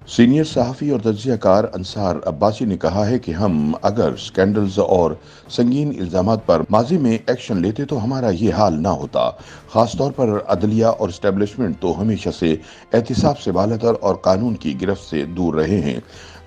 Senior सहाफ़ी और तज्ज़िया car Ansar Abbasi ने कहा है कि हम अगर स्कैंडल्स और संगीन इल्ज़ामात पर माजी में एक्शन लेते तो हमारा ये हाल ना होता। ख़ास तौर पर अदलिया और इस्टेब्लिशमेंट तो हमेशा से एहतिसाब से बालातर और कानून की गिरफ्त से दूर रहे हैं।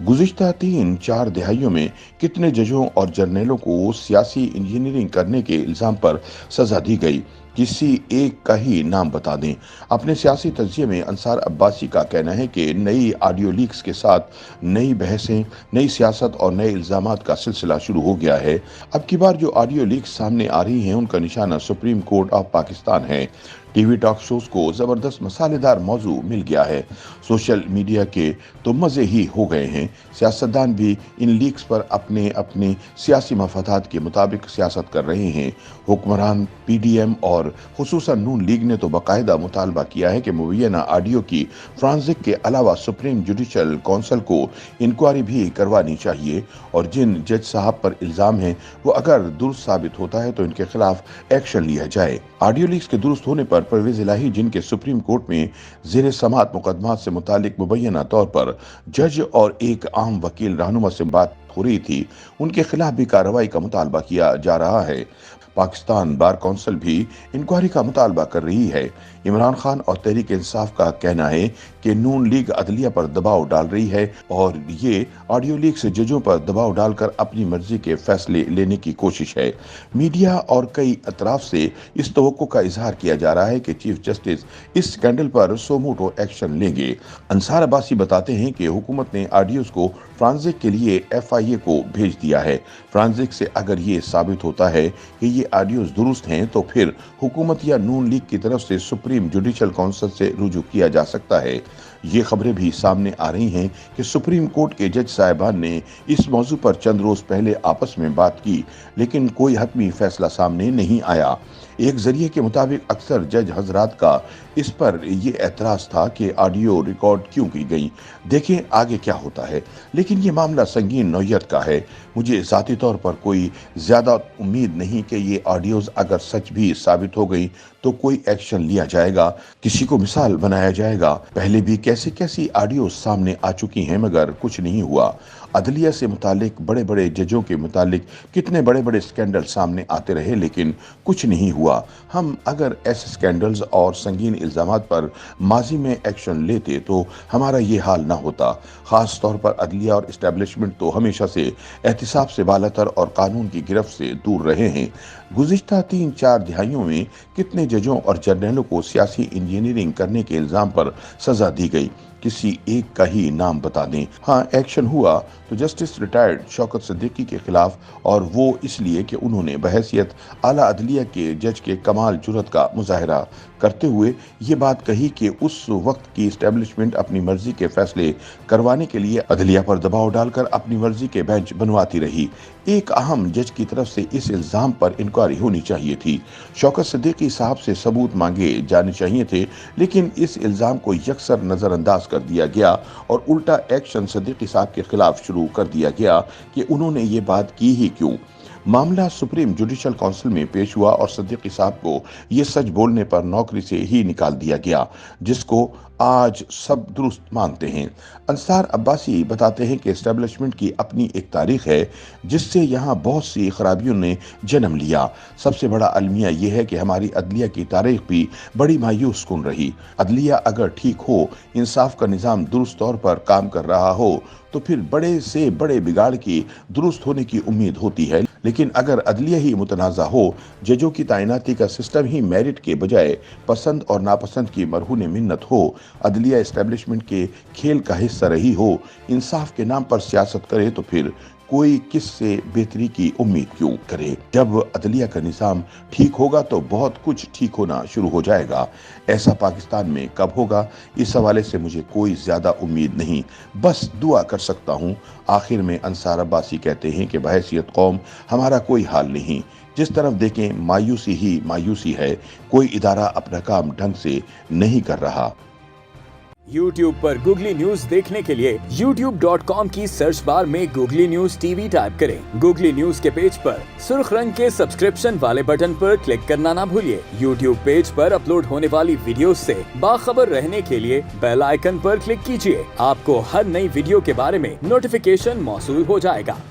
गुज़िश्ता 3-4 दिहाइयों में कितने जजों और जर्नलों को सियासी इंजीनियरिंग करने के इल्ज़ाम पर सज़ा दी गई। किसी एक का ही नाम बता दें। अपने सियासी तज्ज़िये में अंसार अब्बासी का कहना है कि नई ऑडियो लीक्स के साथ नई बहसें, नई सियासत और नए इल्ज़ामात का सिलसिला शुरू हो गया है। अब की बार जो ऑडियो लीक्स सामने आ रही हैं उनका निशाना सुप्रीम कोर्ट ऑफ पाकिस्तान है। टीवी टॉक शोज को जबरदस्त मसालेदार मौजू मिल गया है। सोशल मीडिया के तो मजे ही हो गए हैं। सियासतदान भी इन लीक्स पर अपने अपने सियासी मफादात के मुताबिक सियासत कर रहे हैं। हुक्मरान पीडीएम और खुसूसन नून लीग ने तो बाकायदा मुतालबा किया है कि मुबैना ऑडियो की फ्रांसिक के अलावा सुप्रीम जुडिशल कौंसिल को इंक्वायरी भी करवानी चाहिए और जिन जज साहब पर इल्ज़ाम है वो अगर दुरुस्त साबित होता है तो इनके खिलाफ एक्शन लिया जाए। ऑडियो लीक्स के दुरुस्त होने पर परवेज इलाही जिनके सुप्रीम कोर्ट में जेर समात मुकदमात से मुतालिक मुबैना तौर पर जज और एक आम वकील रहनुमा से बात हो रही थी, उनके खिलाफ भी कार्रवाई का मुतालबा किया जा रहा है। पाकिस्तान बार कौंसिल भी इंक्वायरी का मुतालबा कर रही है। इमरान खान और तहरीक इंसाफ का कहना है कि नून लीग अदलिया पर दबाव डाल रही है और ये ऑडियो लीक से जजों पर दबाव डालकर अपनी मर्जी के फैसले लेने की कोशिश है। मीडिया और कई अतराफ से इस तवक्को का इजहार किया जा रहा है कि चीफ जस्टिस इस स्कैंडल पर सोमोटो एक्शन लेंगे। अंसार अब्बासी बताते हैं कि हुकूमत ने ऑडियोज को फ्रांसिक के लिए एफआईए को भेज दिया है। फ्रांसिक से अगर ये साबित होता है कि ये ऑडियोज दुरुस्त हैं तो फिर हुकूमत या नून लीग की तरफ से सुप्रीम जुडिशल काउंसिल से रुजू किया जा सकता है। ये खबरें भी सामने आ रही हैं कि सुप्रीम कोर्ट के जज साहिबान ने इस मौजू पर चंद रोज पहले आपस में बात की, लेकिन कोई हतमी फैसला सामने नहीं आया। एक जरिए के मुताबिक अक्सर जज हजरात का इस पर यह एतराज था कि ऑडियो रिकॉर्ड क्यों की गई, देखें आगे क्या होता है। लेकिन ये मामला संगीन नौयत का है। मुझे ज़ाती तौर पर कोई ज़्यादा उम्मीद नहीं कि ये ऑडियोज़ अगर सच भी साबित हो गई तो कोई एक्शन लिया जाएगा, किसी को मिसाल बनाया जाएगा। पहले भी कैसी कैसी ऑडियो सामने आ चुकी हैं मगर कुछ नहीं हुआ। अदलिया से मुतालिक बड़े बड़े जजों के मुतालिक कितने बड़े बड़े स्कैंडल सामने आते रहे लेकिन कुछ नहीं हुआ। हम अगर ऐसे स्कैंडल्स और संगीन इल्ज़ामात पर माजी में एक्शन लेते तो हमारा ये हाल ना होता। ख़ास तौर पर अदलिया और इस्टेब्लिशमेंट तो हमेशा से एहतिसाब से बालातर और कानून की गिरफ्त से दूर रहे हैं। गुज़िश्ता 3-4 दिहाइयों में कितने जजों और जर्नलों को सियासी इंजीनियरिंग करने के इल्ज़ाम पर सज़ा दी गई, किसी एक का ही नाम बता दें। हाँ, एक्शन हुआ तो जस्टिस रिटायर्ड शौकत सिद्दीकी के खिलाफ, और वो इसलिए कि उन्होंने बहैसियत आला अदलिया के जज के कमाल जुर्रत का मुजाहरा करते हुए ये बात कही कि उस वक्त की इस्टेब्लिशमेंट अपनी मर्जी के फैसले करवाने के लिए अदलिया पर दबाव डालकर अपनी मर्जी के बेंच बनवाती रही। एक अहम जज की तरफ से इस इल्ज़ाम पर इंक्वायरी होनी चाहिए थी। शौकत सिद्दीकी साहब से सबूत मांगे जाने चाहिए थे, लेकिन इस इल्ज़ाम को यकसर नज़रअंदाज कर दिया गया और उल्टा एक्शन सिद्दीकी साहब के खिलाफ शुरू कर दिया गया कि उन्होंने ये बात की ही क्यों। मामला सुप्रीम जुडिशल काउंसिल में पेश हुआ और सिद्दीकी साहब को ये सच बोलने पर नौकरी से ही निकाल दिया गया, जिसको आज सब दुरुस्त मानते हैं। अंसार अब्बासी बताते हैं कि एस्टेब्लिशमेंट की अपनी एक तारीख है जिससे यहाँ बहुत सी खराबियों ने जन्म लिया। सबसे बड़ा अलमिया यह है कि हमारी अदलिया की तारीख भी बड़ी मायूस कुन रही। अदलिया अगर ठीक हो, इंसाफ का निज़ाम दुरुस्त तौर पर काम कर रहा हो तो फिर बड़े से बड़े बिगाड़ की दुरुस्त होने की उम्मीद होती है। लेकिन अगर अदलिया ही मुतनाज़ा हो, जजों की तैनाती का सिस्टम ही मेरिट के बजाय पसंद और नापसंद की मरहून मिन्नत हो, अदलिया एस्टेब्लिशमेंट के खेल का हिस्सा रही हो, इंसाफ के नाम पर सियासत करे तो फिर कोई किस से बेहतरी की उम्मीद क्यों करे। जब अदलिया का निज़ाम ठीक होगा तो बहुत कुछ ठीक होना शुरू हो जाएगा। ऐसा पाकिस्तान में कब होगा, इस हवाले से मुझे कोई ज़्यादा उम्मीद नहीं, बस दुआ कर सकता हूँ। आखिर में अंसार अब्बासी कहते हैं कि बहैसियत कौम हमारा कोई हाल नहीं। जिस तरफ देखें मायूसी ही मायूसी है। कोई इदारा अपना काम ढंग से नहीं कर रहा। YouTube पर गूगली न्यूज देखने के लिए youtube.com की सर्च बार में गूगली न्यूज टीवी टाइप करें। गूगली न्यूज के पेज पर सुर्ख रंग के सब्सक्रिप्शन वाले बटन पर क्लिक करना ना भूलिए। YouTube पेज पर अपलोड होने वाली वीडियोस से बाखबर रहने के लिए बेल आइकन पर क्लिक कीजिए। आपको हर नई वीडियो के बारे में नोटिफिकेशन मौसूल हो जाएगा।